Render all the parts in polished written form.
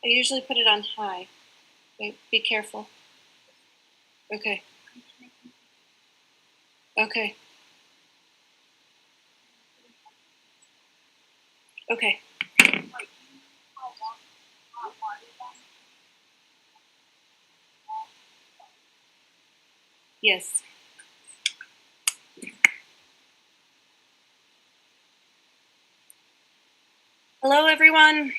I usually put it on high. Wait, be careful. Okay. Okay. Okay. Yes. Hello, everyone.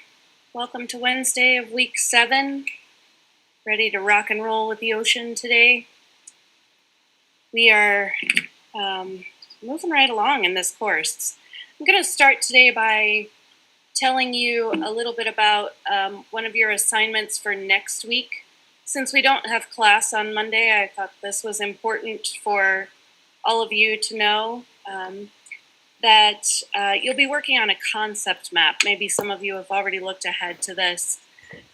Welcome to Wednesday of week 7. Ready to rock and roll with the ocean today. We are moving right along in this course. I'm going to start today by telling you a little bit about one of your assignments for next week. Since we don't have class on Monday, I thought this was important for all of you to know that you'll be working on a concept map. Maybe some of you have already looked ahead to this.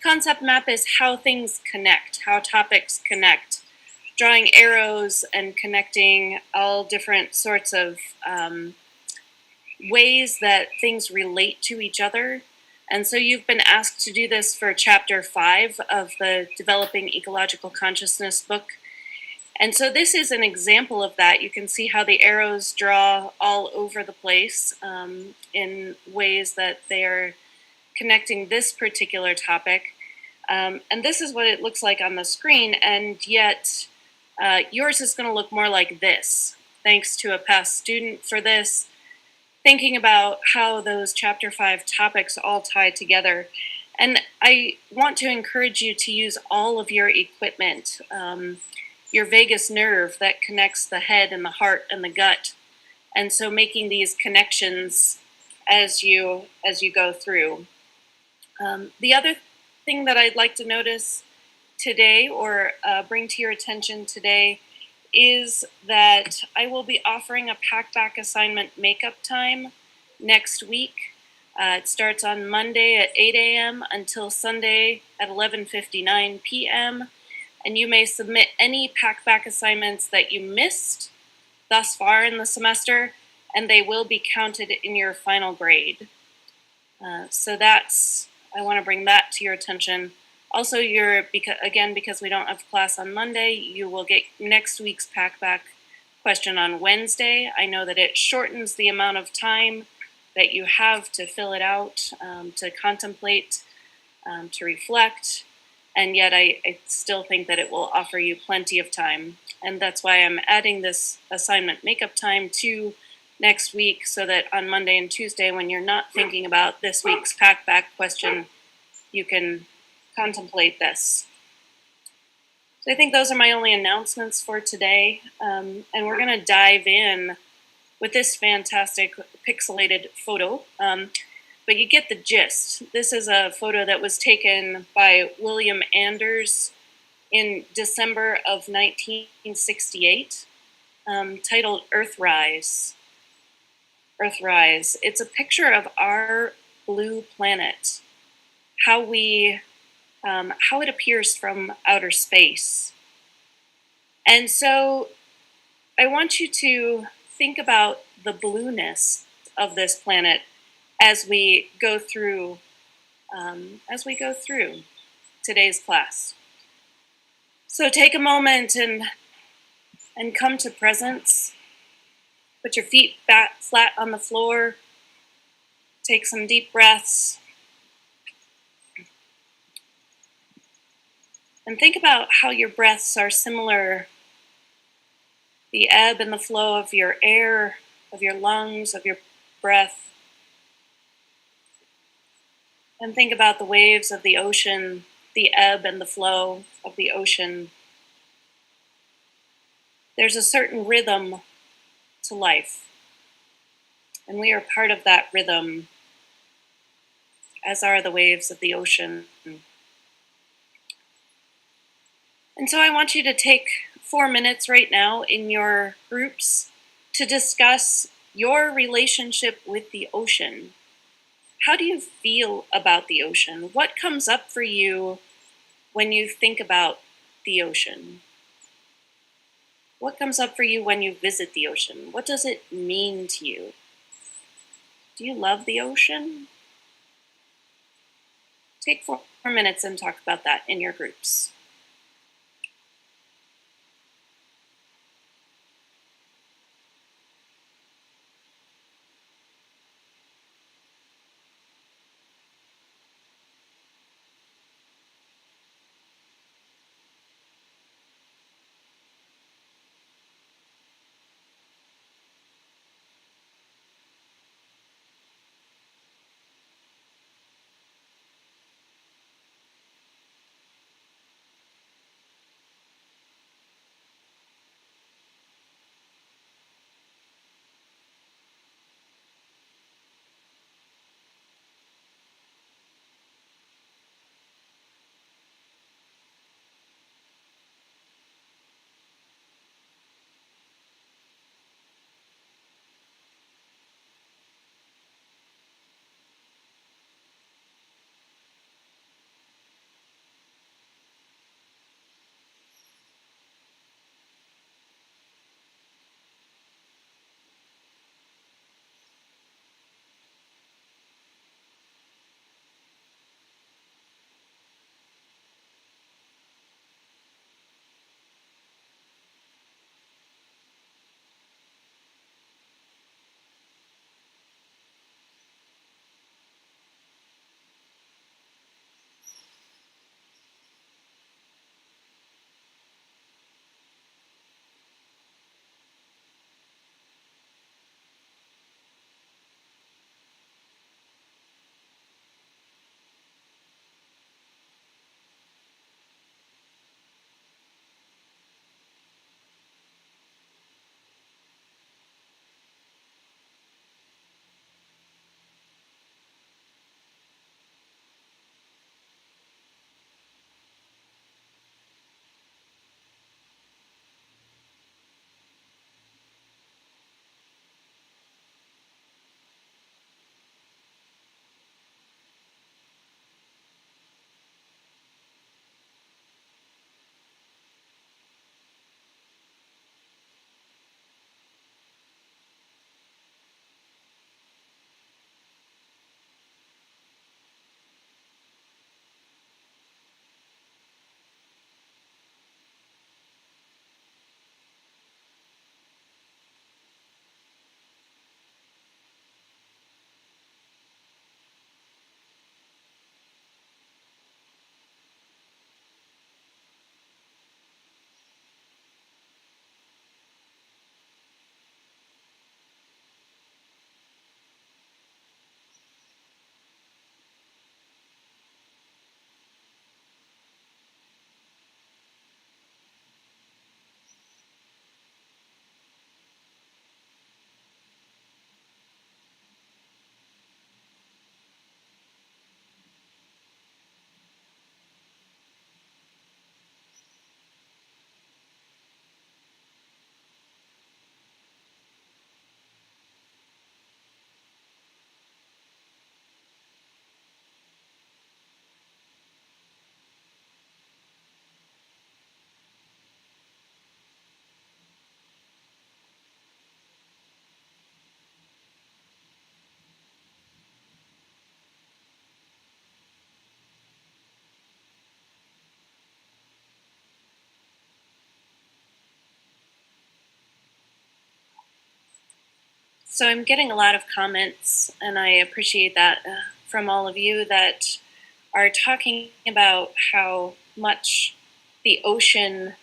Concept map is how things connect, how topics connect, drawing arrows and connecting all different sorts of ways that things relate to each other. And so you've been asked to do this for chapter 5 of the Developing Ecological Consciousness book. And so this is an example of that. You can see how the arrows draw all over the place in ways that they are connecting this particular topic. And this is what it looks like on the screen, and yet yours is going to look more like this, thanks to a past student for this, thinking about how those chapter 5 topics all tie together. And I want to encourage you to use all of your equipment, your vagus nerve that connects the head and the heart and the gut. And so making these connections as you go through. The other thing that I'd like to notice today, or bring to your attention today, is that I will be offering a pack-back assignment makeup time next week. It starts on Monday at 8 a.m. until Sunday at 11:59 p.m. And you may submit any pack-back assignments that you missed thus far in the semester, and they will be counted in your final grade. So I want to bring that to your attention. Also, because we don't have class on Monday, you will get next week's pack-back question on Wednesday. I know that it shortens the amount of time that you have to fill it out, to contemplate, to reflect, and yet I still think that it will offer you plenty of time. And that's why I'm adding this assignment makeup time to next week, so that on Monday and Tuesday, when you're not thinking about this week's pack-back question, you can contemplate this. So I think those are my only announcements for today. And we're going to dive in with this fantastic pixelated photo. But you get the gist. This is a photo that was taken by William Anders in December of 1968, titled Earthrise. Earthrise. It's a picture of our blue planet, how it appears from outer space. And so I want you to think about the blueness of this planet as we go through today's class. So take a moment and come to presence. Put your feet flat on the floor. Take some deep breaths. And think about how your breaths are similar, the ebb and the flow of your air, of your lungs, of your breath. And think about the waves of the ocean, the ebb and the flow of the ocean. There's a certain rhythm to life, and we are part of that rhythm, as are the waves of the ocean. And so I want you to take 4 minutes right now in your groups to discuss your relationship with the ocean. How do you feel about the ocean? What comes up for you when you think about the ocean? What comes up for you when you visit the ocean? What does it mean to you? Do you love the ocean? Take 4 minutes and talk about that in your groups. So I'm getting a lot of comments, and I appreciate that from all of you that are talking about how much the ocean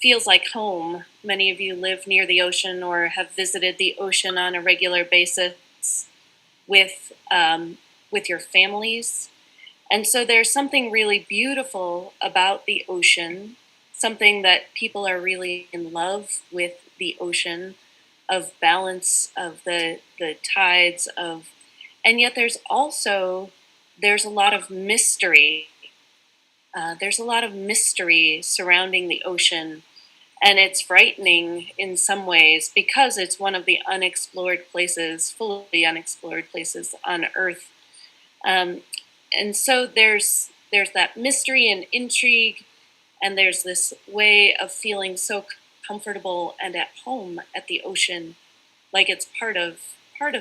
feels like home. Many of you live near the ocean or have visited the ocean on a regular basis with with your families. And so there's something really beautiful about the ocean, something that people are really in love with the ocean, of balance of the tides of, and yet there's a lot of mystery. There's a lot of mystery surrounding the ocean, and it's frightening in some ways because it's one of the unexplored places, fully unexplored places on Earth. Um, and so there's that mystery and intrigue, and there's this way of feeling so comfortable and at home at the ocean, like it's part of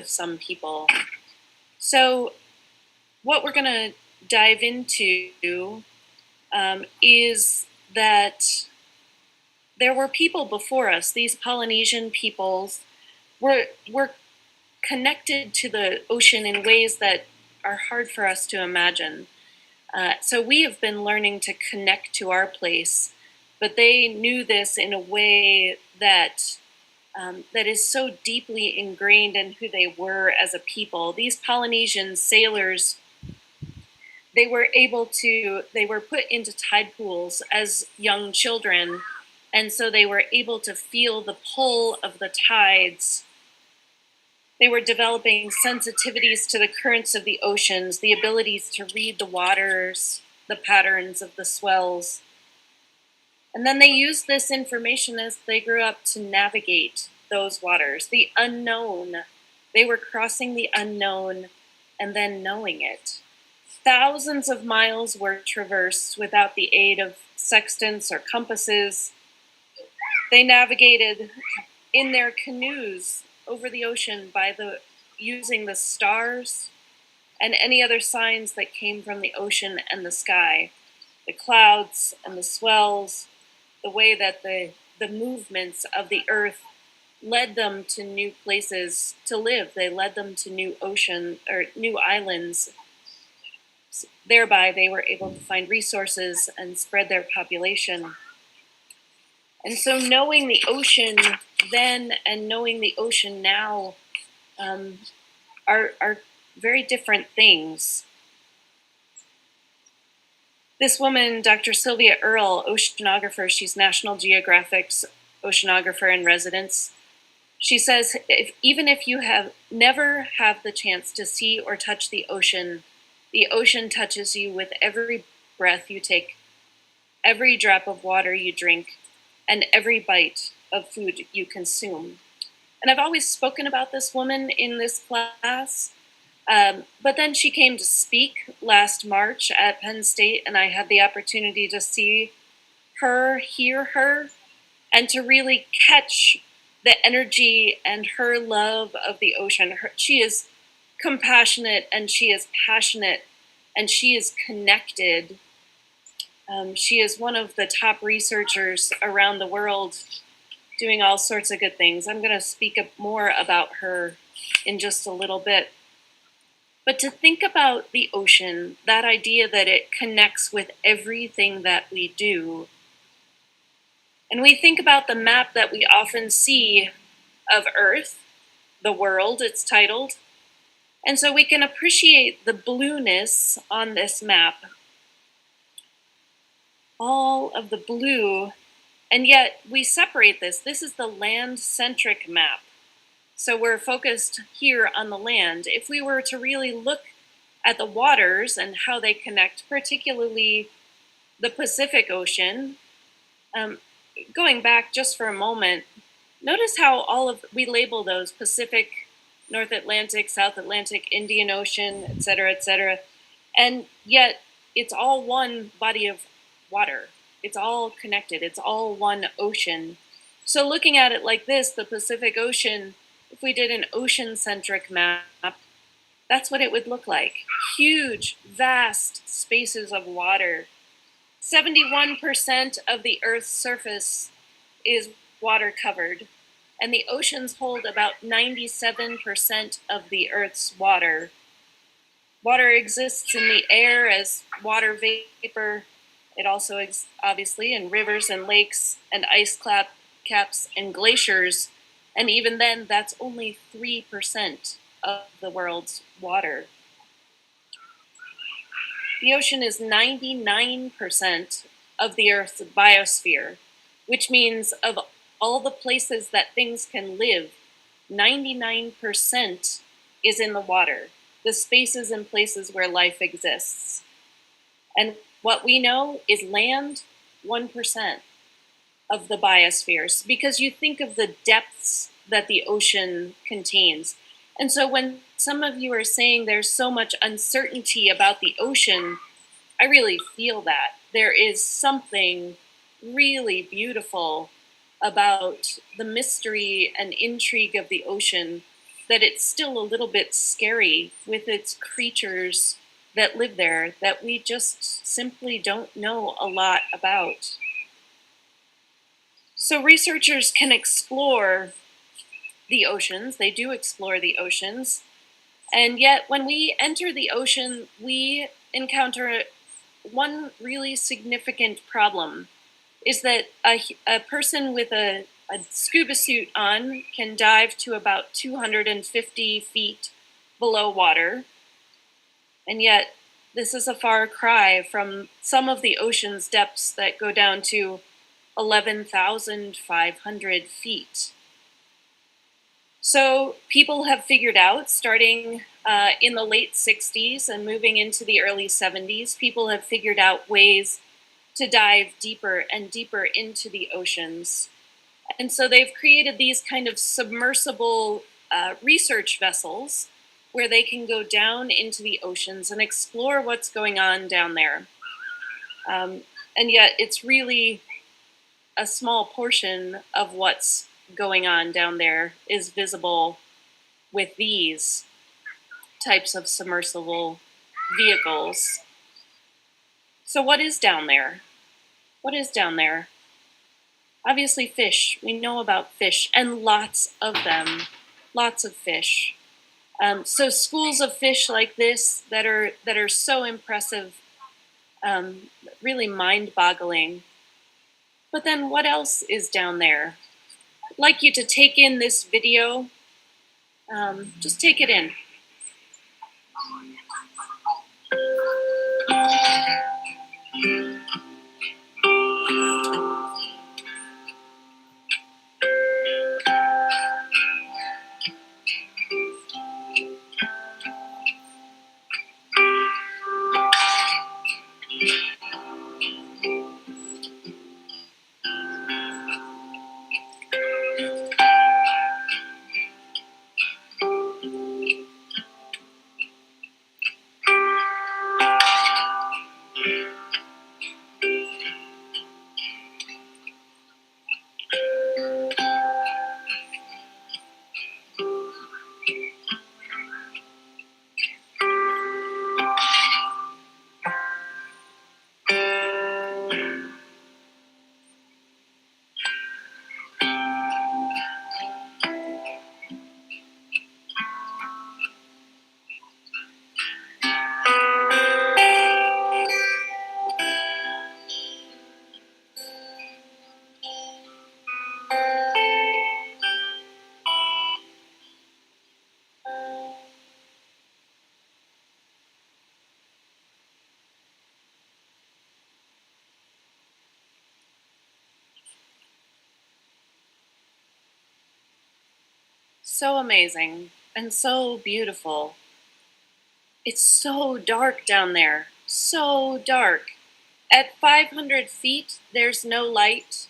some people. So what we're gonna dive into is that there were people before us. These Polynesian peoples were connected to the ocean in ways that are hard for us to imagine. So we have been learning to connect to our place, but they knew this in a way that that is so deeply ingrained in who they were as a people. These Polynesian sailors, they were put into tide pools as young children, and so they were able to feel the pull of the tides. They were developing sensitivities to the currents of the oceans, the abilities to read the waters, the patterns of the swells. And then they used this information as they grew up to navigate those waters, the unknown. They were crossing the unknown and then knowing it. Thousands of miles were traversed without the aid of sextants or compasses. They navigated in their canoes over the ocean by using the stars and any other signs that came from the ocean and the sky, the clouds and the swells, the way that the movements of the earth led them to new places to live. They led them to new ocean or new islands. Thereby, they were able to find resources and spread their population. And so knowing the ocean then and knowing the ocean now are very different things. This woman, Dr. Sylvia Earle, oceanographer, she's National Geographic's oceanographer in residence. She says, even if you have never have the chance to see or touch the ocean touches you with every breath you take, every drop of water you drink, and every bite of food you consume. And I've always spoken about this woman in this class, but then she came to speak last March at Penn State, and I had the opportunity to see her, hear her, and to really catch the energy and her love of the ocean. She is compassionate, and she is passionate, and she is connected. She is one of the top researchers around the world doing all sorts of good things. I'm going to speak more about her in just a little bit. But to think about the ocean, that idea that it connects with everything that we do, and we think about the map that we often see of Earth, the world, it's titled, and so we can appreciate the blueness on this map. All of the blue, and yet we separate this. This is the land-centric map. So we're focused here on the land. If we were to really look at the waters and how they connect, particularly the Pacific Ocean, going back just for a moment, notice how we label those Pacific, North Atlantic, South Atlantic, Indian Ocean, et cetera, and yet it's all one body of water. It's all connected. It's all one ocean. So looking at it like this, the Pacific Ocean, if we did an ocean-centric map, that's what it would look like. Huge, vast spaces of water. 71% of the Earth's surface is water covered, and the oceans hold about 97% of the Earth's water. Water exists in the air as water vapor. It also exists, obviously, in rivers and lakes and ice caps and glaciers. And even then, that's only 3% of the world's water. The ocean is 99% of the Earth's biosphere, which means of all the places that things can live, 99% is in the water, the spaces and places where life exists. And what we know is land, 1% of the biospheres, because you think of the depths that the ocean contains. And so when some of you are saying there's so much uncertainty about the ocean, I really feel that. There is something really beautiful about the mystery and intrigue of the ocean, that it's still a little bit scary with its creatures that live there that we just simply don't know a lot about. So researchers can explore the oceans, they do explore the oceans, and yet when we enter the ocean, we encounter one really significant problem, is that a person with a scuba suit on can dive to about 250 feet below water, and yet this is a far cry from some of the ocean's depths that go down to 11,500 feet. So people have figured out, starting in the late 60s and moving into the early 70s, people have figured out ways to dive deeper and deeper into the oceans. And so they've created these kind of submersible research vessels where they can go down into the oceans and explore what's going on down there. And yet it's really a small portion of what's going on down there is visible with these types of submersible vehicles. So what is down there? What is down there? Obviously fish. We know about fish, and lots of them. Lots of fish. So schools of fish like this that are so impressive, really mind-boggling. But then what else is down there? I'd like you to take in this video. Just take it in. So amazing and so beautiful. It's so dark down there, so dark. At 500 feet, there's no light,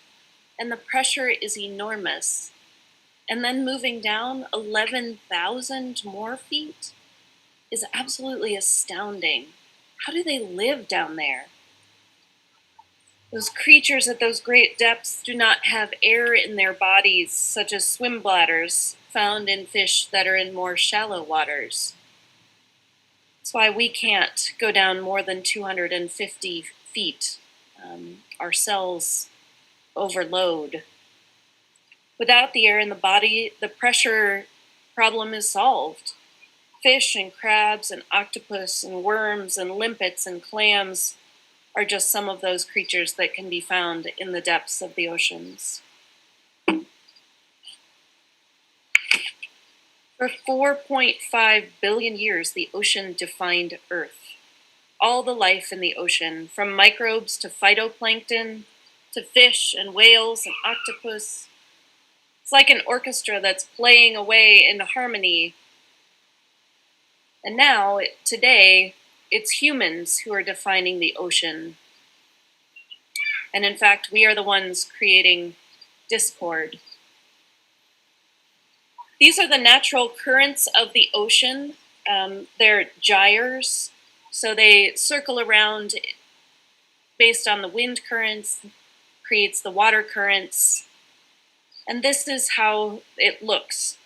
and the pressure is enormous. And then moving down 11,000 more feet is absolutely astounding. How do they live down there? Those creatures at those great depths do not have air in their bodies, such as swim bladders found in fish that are in more shallow waters. That's why we can't go down more than 250 feet. Our cells overload. Without the air in the body, the pressure problem is solved. Fish and crabs and octopus and worms and limpets and clams are just some of those creatures that can be found in the depths of the oceans. For 4.5 billion years, the ocean defined Earth. All the life in the ocean, from microbes to phytoplankton, to fish and whales and octopus. It's like an orchestra that's playing away in harmony. And now, today, it's humans who are defining the ocean. And in fact, we are the ones creating discord. These are the natural currents of the ocean. They're gyres, so they circle around based on the wind currents, creates the water currents. And this is how it looks.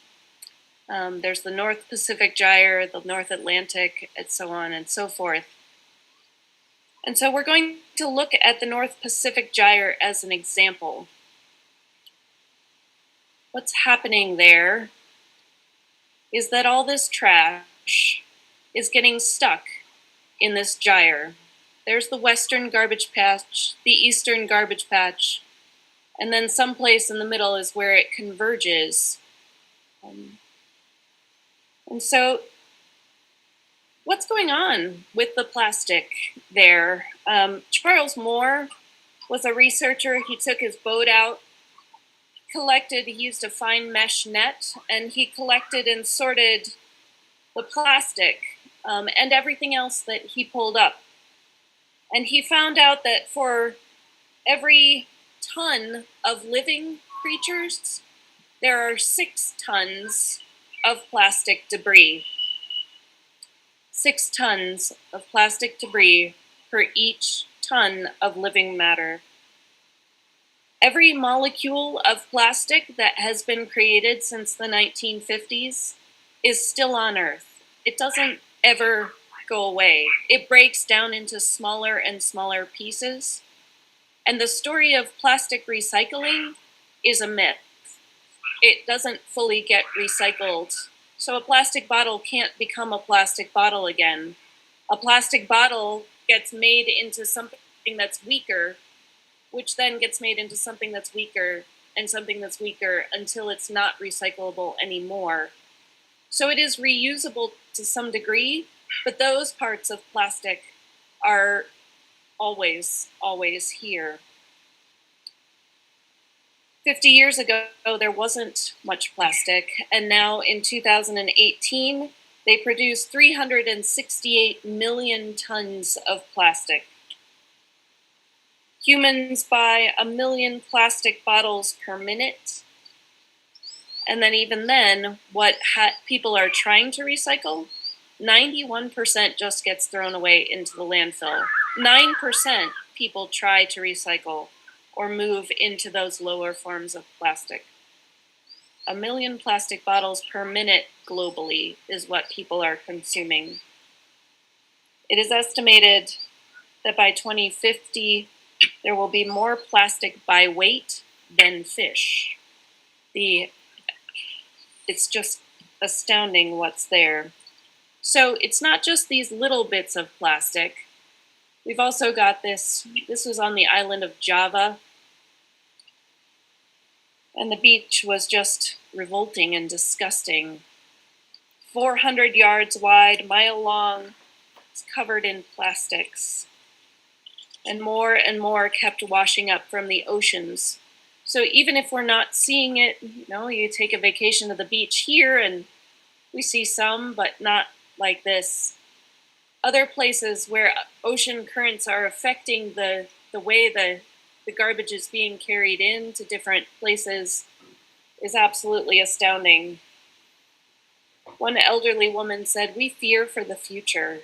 There's the North Pacific Gyre, the North Atlantic, and so on and so forth. And so we're going to look at the North Pacific Gyre as an example. What's happening there is that all this trash is getting stuck in this gyre. There's the western garbage patch, the eastern garbage patch, and then someplace in the middle is where it converges. And so what's going on with the plastic there? Charles Moore was a researcher. He took his boat out, he used a fine mesh net, and he collected and sorted the plastic and everything else that he pulled up. And he found out that for every ton of living creatures, there are 6 tons of plastic debris. 6 tons of plastic debris per each ton of living matter. Every molecule of plastic that has been created since the 1950s is still on Earth. It doesn't ever go away. It breaks down into smaller and smaller pieces. And the story of plastic recycling is a myth. It doesn't fully get recycled. So a plastic bottle can't become a plastic bottle again. A plastic bottle gets made into something that's weaker, which then gets made into something that's weaker and something that's weaker until it's not recyclable anymore. So it is reusable to some degree, but those parts of plastic are always, always here. 50 years ago, there wasn't much plastic, and now in 2018, they produce 368 million tons of plastic. Humans buy 1 million plastic bottles per minute, and then even then, what people are trying to recycle, 91% just gets thrown away into the landfill. 9% people try to recycle or move into those lower forms of plastic. 1 million plastic bottles per minute globally is what people are consuming. It is estimated that by 2050, there will be more plastic by weight than fish. It's just astounding what's there. So it's not just these little bits of plastic. We've also got this was on the island of Java, and the beach was just revolting and disgusting. 400 yards wide, mile long, it's covered in plastics. And more kept washing up from the oceans. So even if we're not seeing it, you take a vacation to the beach here and we see some, but not like this. Other places where ocean currents are affecting the way the garbage is being carried into different places is absolutely astounding. One elderly woman said, "We fear for the future."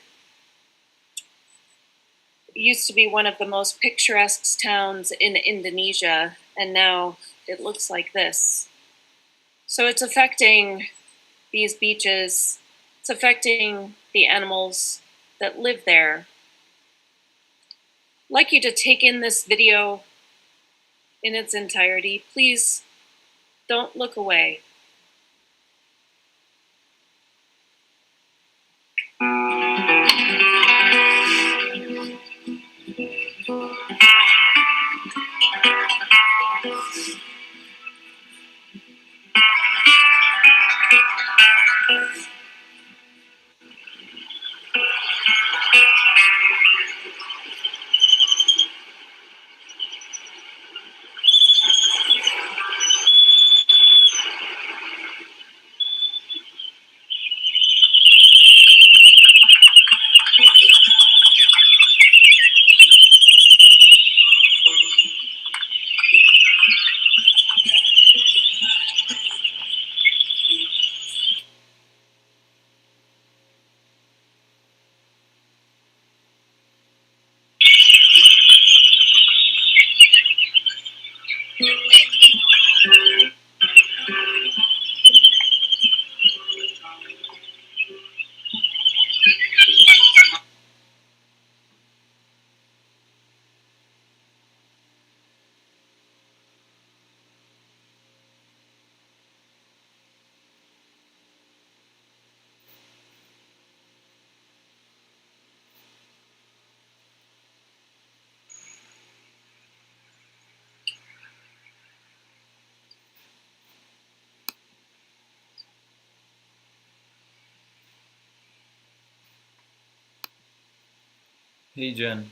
It used to be one of the most picturesque towns in Indonesia, and now it looks like this. So it's affecting these beaches, it's affecting the animals that live there. I'd like you to take in this video in its entirety. Please don't look away. Hey Jen,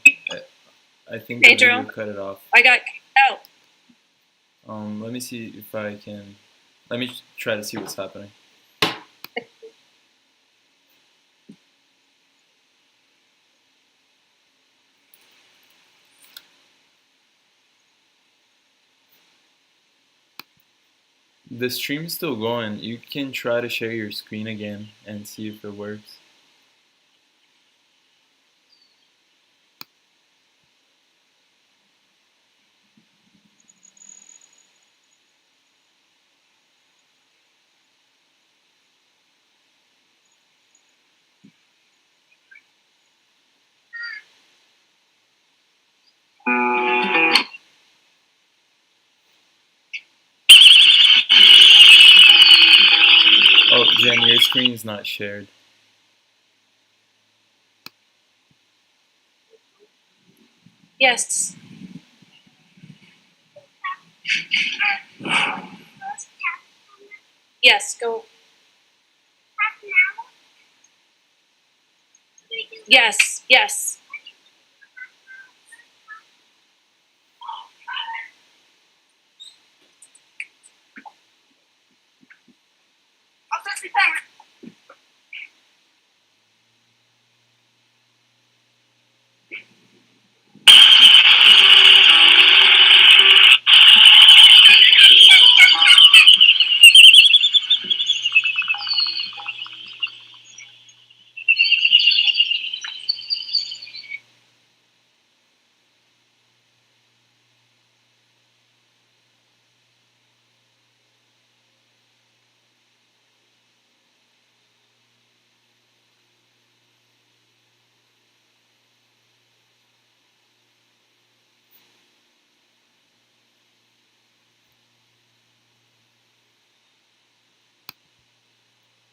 I think the Hey, video Drew. cut it off. I got kicked out. Let me see if I can. Let me try to see what's happening. The stream is still going. You can try to share your screen again and see if it works. Oh, Jen, your screen's not shared. Yes. Yes, go. Yes, yes.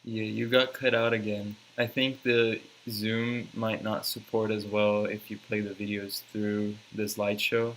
Yeah, you got cut out again. I think the Zoom might not support as well if you play the videos through the slideshow.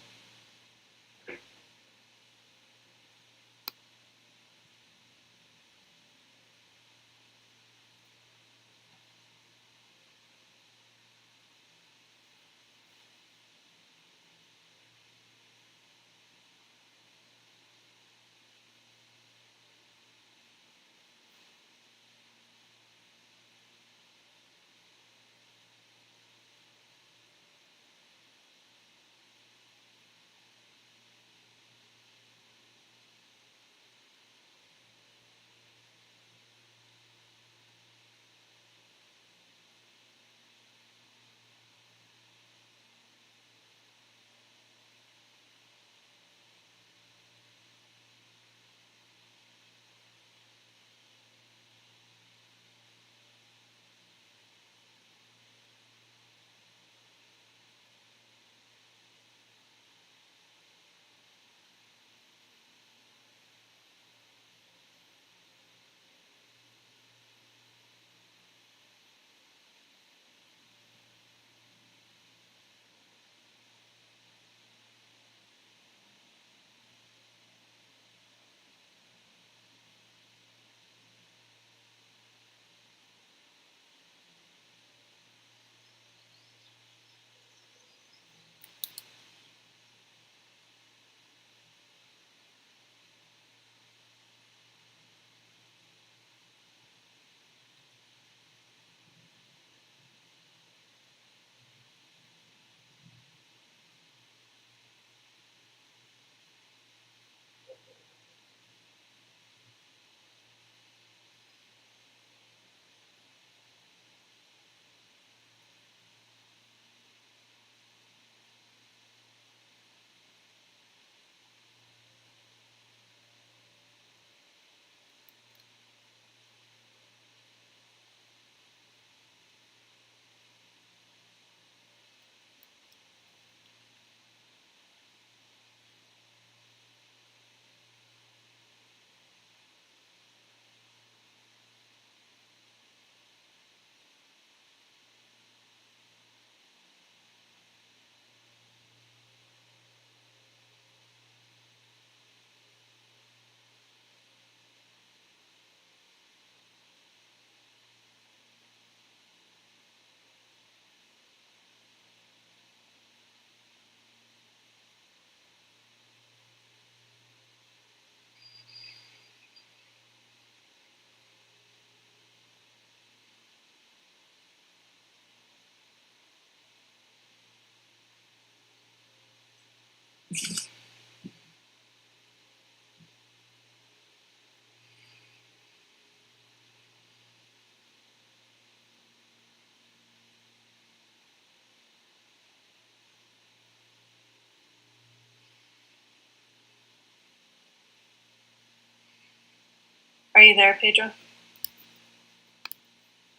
Are you there, Pedro?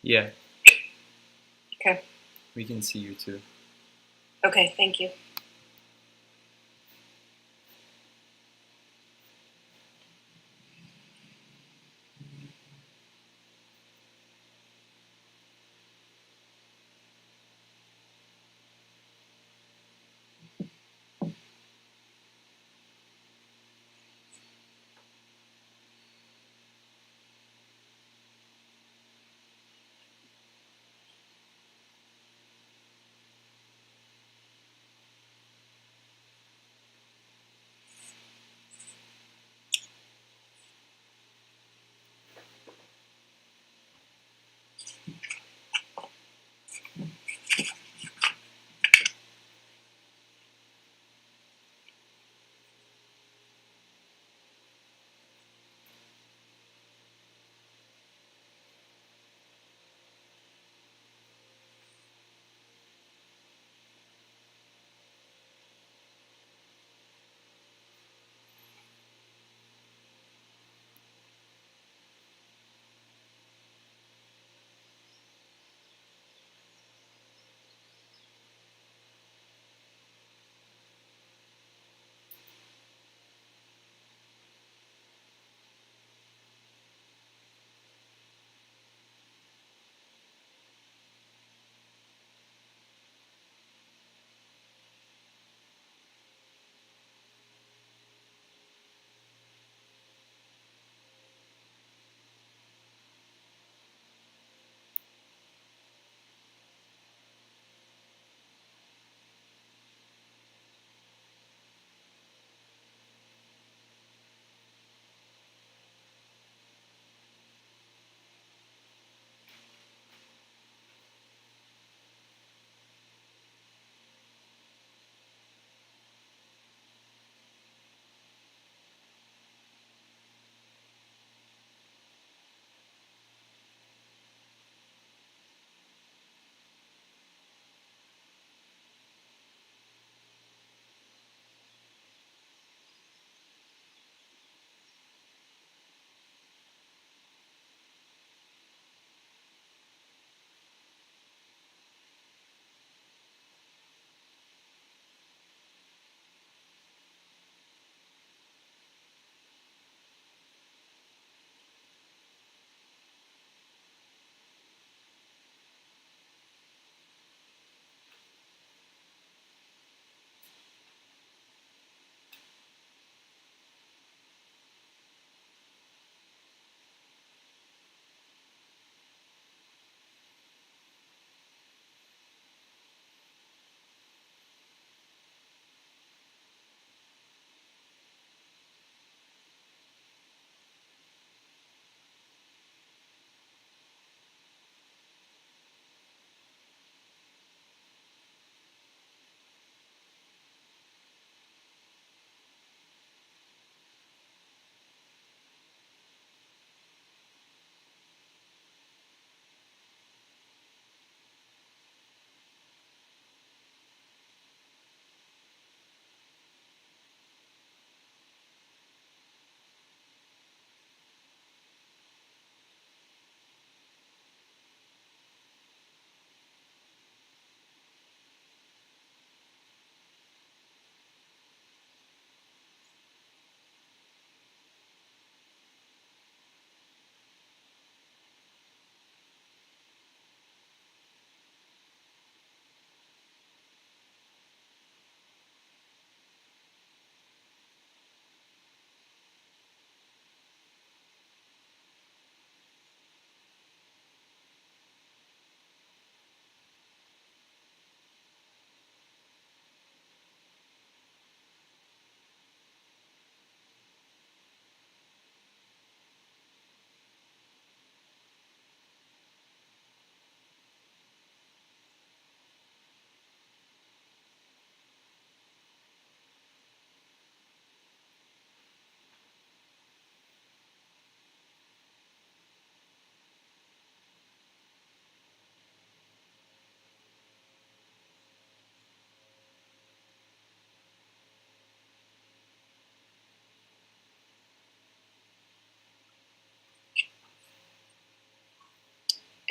Yeah, Okay. we can see you too. Okay, thank you.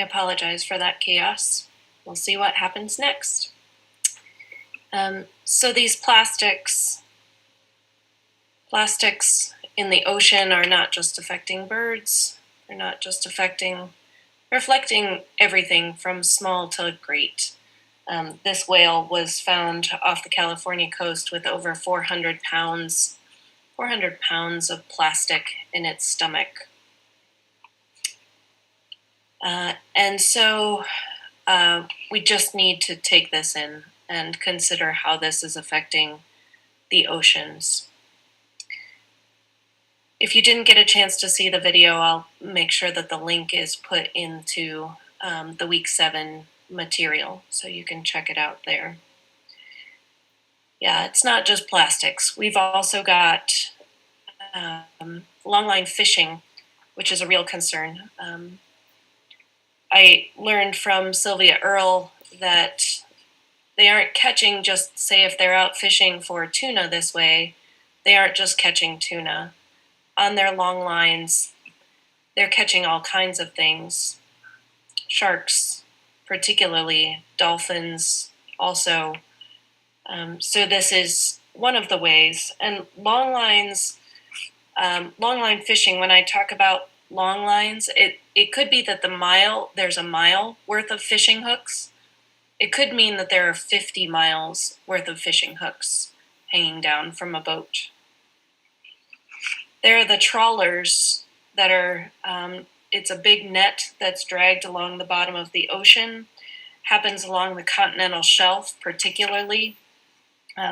I apologize for that chaos. We'll see what happens next. So these plastics in the ocean are not just affecting birds, they're not just reflecting everything from small to great. This whale was found off the California coast with over 400 pounds of plastic in its stomach. And so we just need to take this in and consider how this is affecting the oceans. If you didn't get a chance to see the video, I'll make sure that the link is put into the week 7 material, so you can check it out there. Yeah, it's not just plastics. We've also got longline fishing, which is a real concern. I learned from Sylvia Earle that they aren't catching just, say, if they're out fishing for tuna this way, they aren't just catching tuna. On their long lines, they're catching all kinds of things. Sharks, particularly, dolphins also. So this is one of the ways. And longline fishing, when I talk about long lines, it could be that there's a mile worth of fishing hooks. It could mean that there are 50 miles worth of fishing hooks hanging down from a boat. There are the trawlers that are, it's a big net that's dragged along the bottom of the ocean, happens along the continental shelf particularly.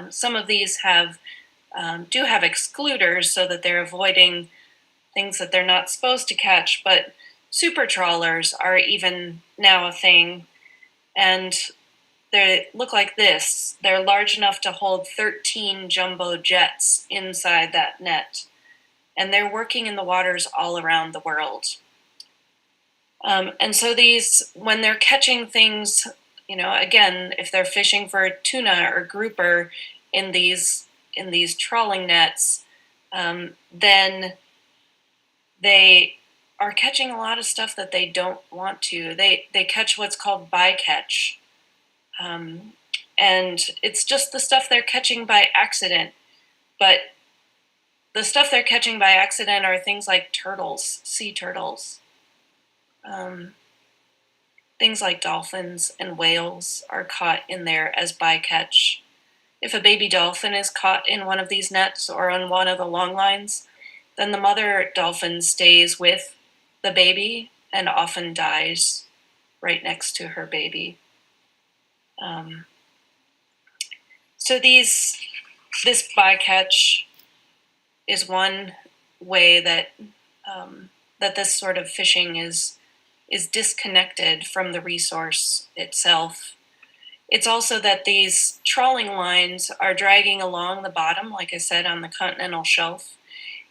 Some of these do have excluders so that they're avoiding things that they're not supposed to catch, but super trawlers are even now a thing, and they look like this. They're large enough to hold 13 jumbo jets inside that net, and they're working in the waters all around the world. And so these, when they're catching things, again, if they're fishing for tuna or grouper in these trawling nets, then they are catching a lot of stuff that they don't want to. They catch what's called bycatch. And it's just the stuff they're catching by accident. But the stuff they're catching by accident are things like turtles, sea turtles. Things like dolphins and whales are caught in there as bycatch. If a baby dolphin is caught in one of these nets or on one of the long lines, then the mother dolphin stays with the baby and often dies right next to her baby. So this bycatch is one way that this sort of fishing is disconnected from the resource itself. It's also that these trawling lines are dragging along the bottom, like I said, on the continental shelf.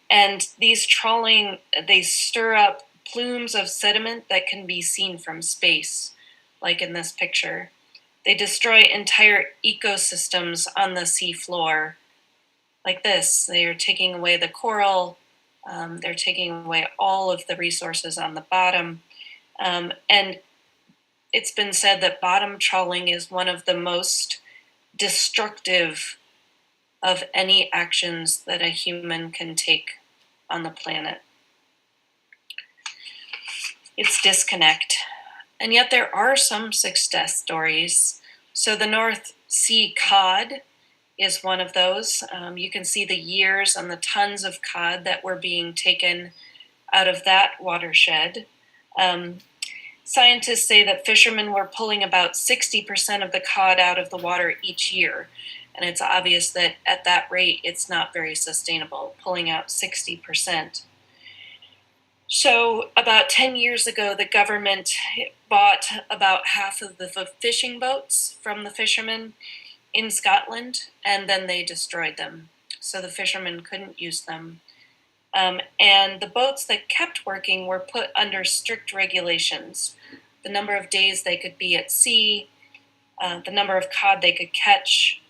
And these they stir up plumes of sediment that can be seen from space, like in this picture. They destroy entire ecosystems on the seafloor, like this. They are taking away the coral. They're taking away all of the resources on the bottom. And it's been said that bottom trawling is one of the most destructive of any actions that a human can take on the planet. It's disconnect. And yet there are some success stories. So the North Sea cod is one of those. You can see the years and the tons of cod that were being taken out of that watershed. Scientists say that fishermen were pulling about 60% of the cod out of the water each year. And it's obvious that at that rate, it's not very sustainable, pulling out 60%. So about 10 years ago, the government bought about half of the fishing boats from the fishermen in Scotland, and then they destroyed them. So the fishermen couldn't use them. And the boats that kept working were put under strict regulations. The number of days they could be at sea, the number of cod they could catch.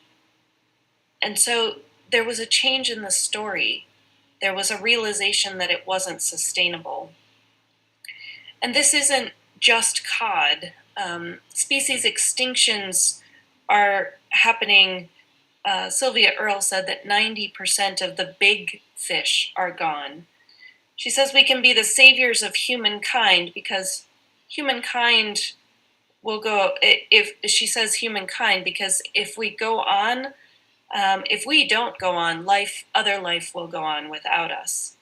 And so there was a change in the story. There was a realization that it wasn't sustainable. And this isn't just cod. Species extinctions are happening. Sylvia Earle said that 90% of the big fish are gone. She says we can be the saviors of humankind because humankind will go, if she says humankind, because if we go on, if we don't go on, other life will go on without us.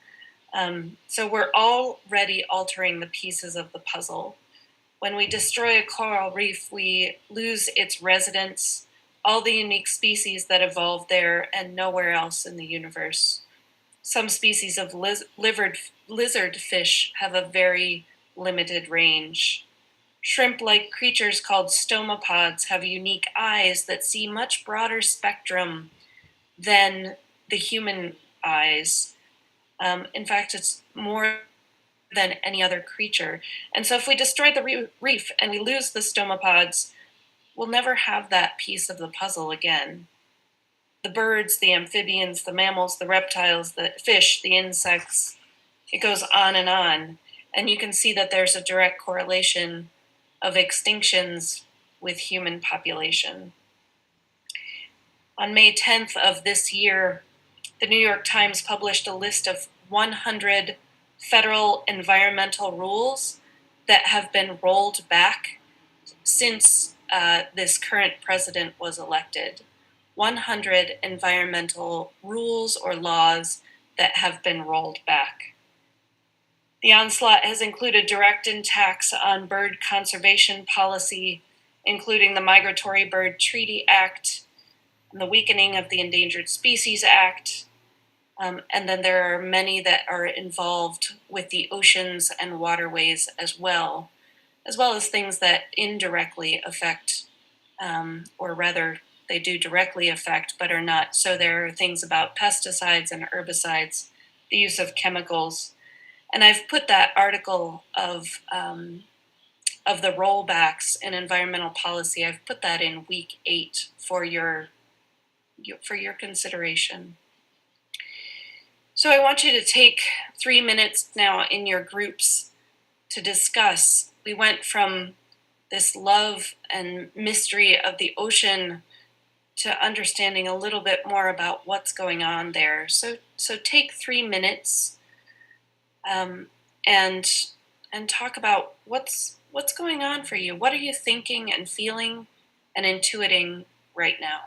So we're already altering the pieces of the puzzle. When we destroy a coral reef, we lose its residents, all the unique species that evolved there and nowhere else in the universe. Some species of lizard fish have a very limited range. Shrimp-like creatures called stomapods have unique eyes that see much broader spectrum than the human eyes. In fact, it's more than any other creature. And so if we destroy the reef and we lose the stomapods, we'll never have that piece of the puzzle again. The birds, the amphibians, the mammals, the reptiles, the fish, the insects, it goes on. And you can see that there's a direct correlation of extinctions with human population. On May 10th of this year, the New York Times published a list of 100 federal environmental rules that have been rolled back since this current president was elected. 100 environmental rules or laws that have been rolled back. The onslaught has included direct attacks on bird conservation policy, including the Migratory Bird Treaty Act, and the weakening of the Endangered Species Act, and then there are many that are involved with the oceans and waterways as well as things that indirectly affect, or rather they do directly affect, but are not. So there are things about pesticides and herbicides, the use of chemicals. And I've put that article of the rollbacks in environmental policy, I've put that in week 8 for your consideration. So I want you to take 3 minutes now in your groups to discuss. We went from this love and mystery of the ocean to understanding a little bit more about what's going on there. So take 3 minutes and talk about what's going on for you. What are you thinking and feeling and intuiting right now?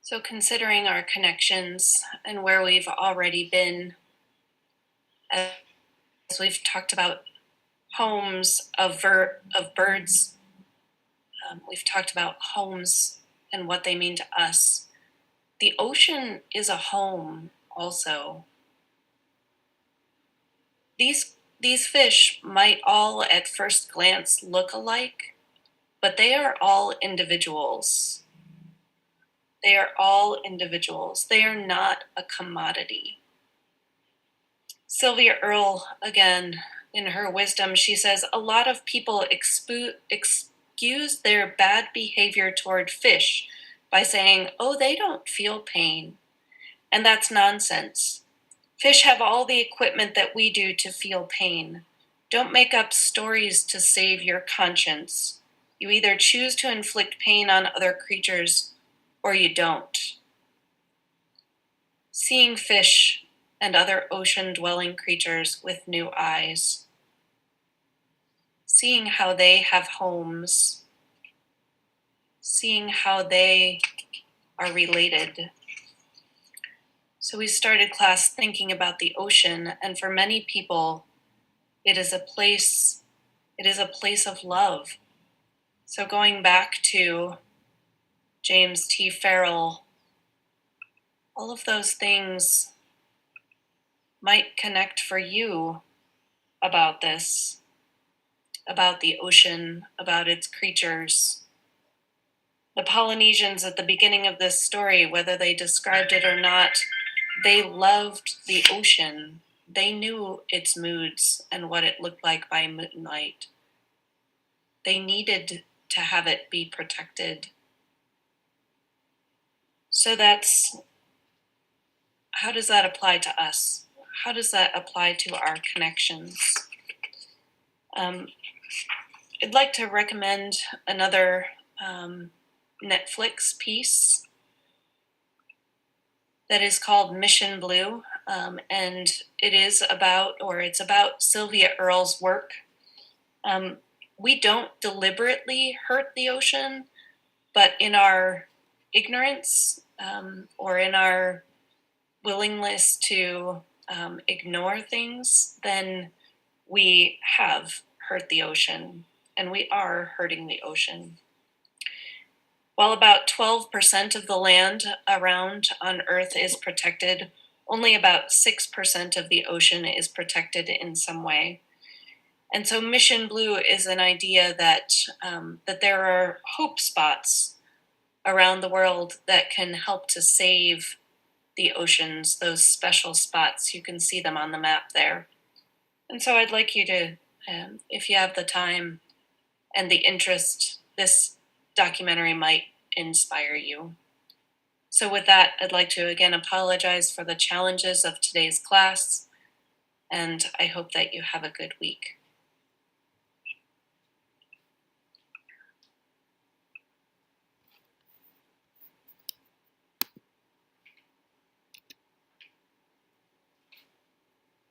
So considering our connections and where we've already been, as we've talked about homes of birds, we've talked about homes and what they mean to us. The ocean is a home also. These fish might all at first glance look alike, but they are all individuals. They are all individuals. They are not a commodity. Sylvia Earle, again, in her wisdom, she says a lot of people excuse their bad behavior toward fish by saying, oh, they don't feel pain. And that's nonsense. Fish have all the equipment that we do to feel pain. Don't make up stories to save your conscience. You either choose to inflict pain on other creatures or you don't. Seeing fish and other ocean-dwelling creatures with new eyes. Seeing how they have homes. Seeing how they are related. So we started class thinking about the ocean, and for many people, it is a place of love. So going back to James T. Farrell, all of those things might connect for you about this, about the ocean, about its creatures. The Polynesians at the beginning of this story, whether they described it or not, they loved the ocean. They knew its moods and what it looked like by moonlight. They needed to have it be protected. So how does that apply to us? How does that apply to our connections? I'd like to recommend another Netflix piece that is called Mission Blue, and it's about Sylvia Earle's work. We don't deliberately hurt the ocean, but in our ignorance or in our willingness to ignore things, then we have hurt the ocean, and we are hurting the ocean. While about 12% of the land around on Earth is protected, only about 6% of the ocean is protected in some way. And so Mission Blue is an idea that there are hope spots around the world that can help to save the oceans, those special spots. You can see them on the map there. And so I'd like you to, if you have the time and the interest, this documentary might inspire you. So with that, I'd like to again apologize for the challenges of today's class, and I hope that you have a good week.